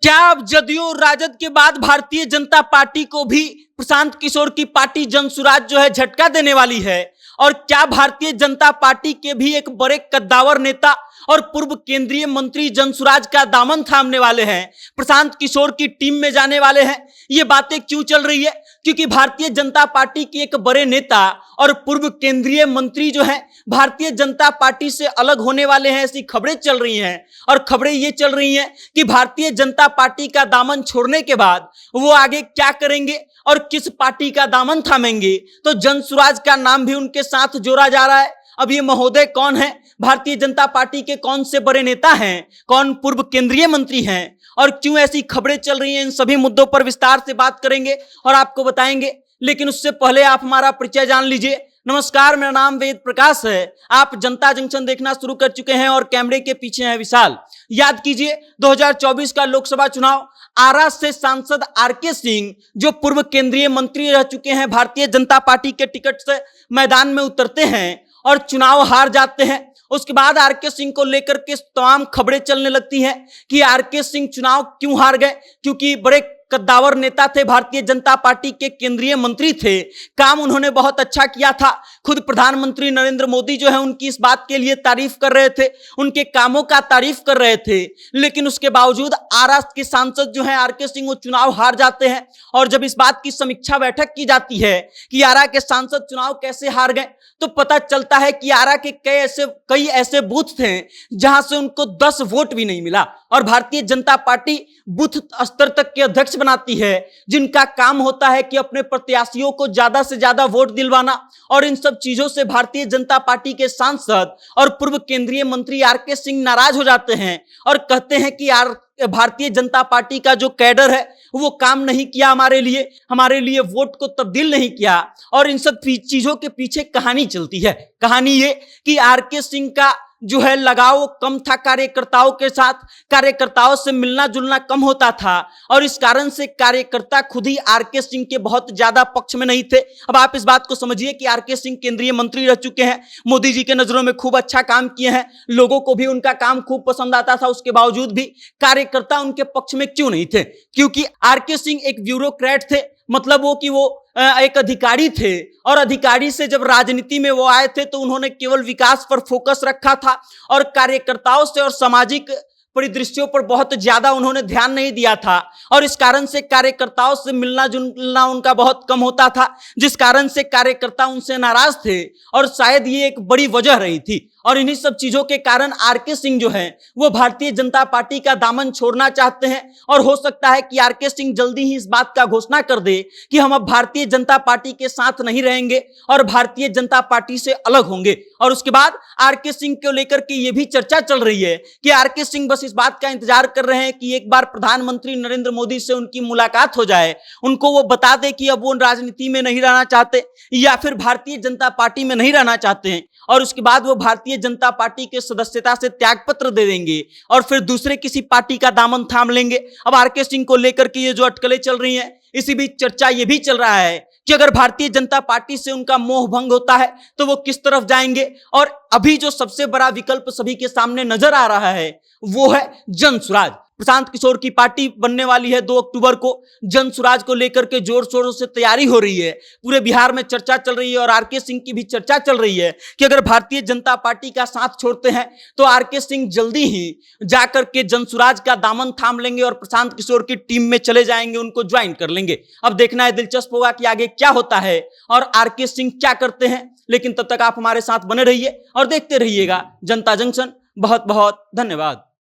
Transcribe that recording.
क्या अब जदयू राजद के बाद भारतीय जनता पार्टी को भी प्रशांत किशोर की पार्टी जनसुराज जो है झटका देने वाली है? और क्या भारतीय जनता पार्टी के भी एक बड़े कद्दावर नेता और पूर्व केंद्रीय मंत्री जनसुराज का दामन थामने वाले हैं, प्रशांत किशोर की टीम में जाने वाले हैं? ये बातें क्यों चल रही है? क्योंकि भारतीय जनता पार्टी के एक बड़े नेता और पूर्व केंद्रीय मंत्री जो हैं भारतीय जनता पार्टी से अलग होने वाले हैं, ऐसी खबरें चल रही हैं। और खबरें ये चल रही हैं कि भारतीय जनता पार्टी का दामन छोड़ने के बाद वो आगे क्या करेंगे और किस पार्टी का दामन थामेंगे। तो जनसुराज का नाम भी उनके साथ जोड़ा जा रहा है। अब ये महोदय कौन है, भारतीय जनता पार्टी के कौन से बड़े नेता हैं, कौन पूर्व केंद्रीय मंत्री हैं और क्यों ऐसी खबरें चल रही हैं, इन सभी मुद्दों पर विस्तार से बात करेंगे और आपको बताएंगे। लेकिन उससे पहले आप हमारा परिचय जान लीजिए। नमस्कार, मेरा नाम वेद प्रकाश है। आप जनता जंक्शन देखना शुरू कर चुके हैं और कैमरे के पीछे है विशाल। याद कीजिए 2024 का लोकसभा चुनाव, आरा से सांसद आरके सिंह जो पूर्व केंद्रीय मंत्री रह चुके हैं, भारतीय जनता पार्टी के टिकट से मैदान में उतरते हैं और चुनाव हार जाते हैं। उसके बाद आरके सिंह को लेकर के तमाम खबरें चलने लगती हैं कि आरके सिंह चुनाव क्यों हार गए, क्योंकि बड़े कद्दावर नेता थे, भारतीय जनता पार्टी के केंद्रीय मंत्री थे, काम उन्होंने बहुत अच्छा किया था। खुद प्रधानमंत्री नरेंद्र मोदी जो है उनकी इस बात के लिए तारीफ कर रहे थे, उनके कामों का तारीफ कर रहे थे। लेकिन उसके बावजूद आरा के सांसद जो है आरके सिंह वो चुनाव हार जाते हैं। और जब इस बात की समीक्षा बैठक की जाती है कि आरा के सांसद चुनाव कैसे हार गए, तो पता चलता है कि आरा के कई ऐसे बूथ थे जहां से उनको 10 वोट भी नहीं मिला। और भारतीय जनता पार्टी बूथ स्तर तक के अध्यक्ष बनाती है जिनका काम होता है कि अपने प्रत्याशियों को ज्यादा से ज्यादा वोट दिलवाना। और इन सब चीजों से भारतीय जनता पार्टी के सांसद और पूर्व केंद्रीय मंत्री आरके सिंह नाराज हो जाते हैं और कहते हैं कि भारतीय जनता पार्टी का जो कैडर है वो काम नहीं किया, हमारे लिए वोट को तब्दील नहीं किया। और इन सब चीजों के पीछे कहानी चलती है। कहानी ये कि आरके सिंह का जो है लगाव कम था कार्यकर्ताओं के साथ, कार्यकर्ताओं से मिलना जुलना कम होता था और इस कारण से कार्यकर्ता खुद ही आरके सिंह के बहुत ज्यादा पक्ष में नहीं थे। अब आप इस बात को समझिए कि आरके सिंह केंद्रीय मंत्री रह चुके हैं, मोदी जी के नजरों में खूब अच्छा काम किए हैं, लोगों को भी उनका काम खूब पसंद आता था। उसके बावजूद भी कार्यकर्ता उनके पक्ष में क्यों नहीं थे? क्योंकि आरके सिंह एक ब्यूरोक्रेट थे, मतलब वो एक अधिकारी थे। और अधिकारी से जब राजनीति में वो आए थे तो उन्होंने केवल विकास पर फोकस रखा था और कार्यकर्ताओं से और सामाजिक परिदृश्यों पर बहुत ज्यादा उन्होंने ध्यान नहीं दिया था। और इस कारण से कार्यकर्ताओं से मिलना जुलना उनका बहुत कम होता था, जिस कारण से कार्यकर्ता उनसे नाराज थे और शायद ये एक बड़ी वजह रही थी। और इन्हीं सब चीजों के कारण आरके सिंह जो हैं वो भारतीय जनता पार्टी का दामन छोड़ना चाहते हैं। और हो सकता है कि आरके सिंह जल्दी ही इस बात का घोषणा कर दे कि हम अब भारतीय जनता पार्टी के साथ नहीं रहेंगे और भारतीय जनता पार्टी से अलग होंगे। और उसके बाद आरके सिंह को लेकर के ये भी चर्चा चल रही है कि आरके सिंह बस इस बात का इंतजार कर रहे हैं कि एक बार प्रधानमंत्री नरेंद्र मोदी से उनकी मुलाकात हो जाए, उनको वो बता दे कि अब वो राजनीति में नहीं रहना चाहते या फिर भारतीय जनता पार्टी में नहीं रहना चाहते हैं। और उसके बाद वो भारतीय जनता पार्टी के सदस्यता से त्यागपत्र दे देंगे और फिर दूसरे किसी पार्टी का दामन थाम लेंगे। अब आरके सिंह को लेकर के ये जो अटकलें चल रही हैं, इसी बीच चर्चा ये भी चल रहा है कि अगर भारतीय जनता पार्टी से उनका मोह भंग होता है तो वो किस तरफ जाएंगे। और अभी जो सबसे बड़ा विकल्प सभी के सामने नजर आ रहा है वो है जनसुराज। प्रशांत किशोर की पार्टी बनने वाली है 2 अक्टूबर को। जनसुराज को लेकर के जोर शोरों से तैयारी हो रही है, पूरे बिहार में चर्चा चल रही है और आरके सिंह की भी चर्चा चल रही है कि अगर भारतीय जनता पार्टी का साथ छोड़ते हैं तो आरके सिंह जल्दी ही जाकर के जनसुराज का दामन थाम लेंगे और प्रशांत किशोर की टीम में चले जाएंगे, उनको ज्वाइन कर लेंगे। अब देखना है, दिलचस्प होगा कि आगे क्या होता है और आरके सिंह क्या करते हैं। लेकिन तब तक आप हमारे साथ बने रहिए और देखते रहिएगा जनता जंक्शन। बहुत बहुत धन्यवाद।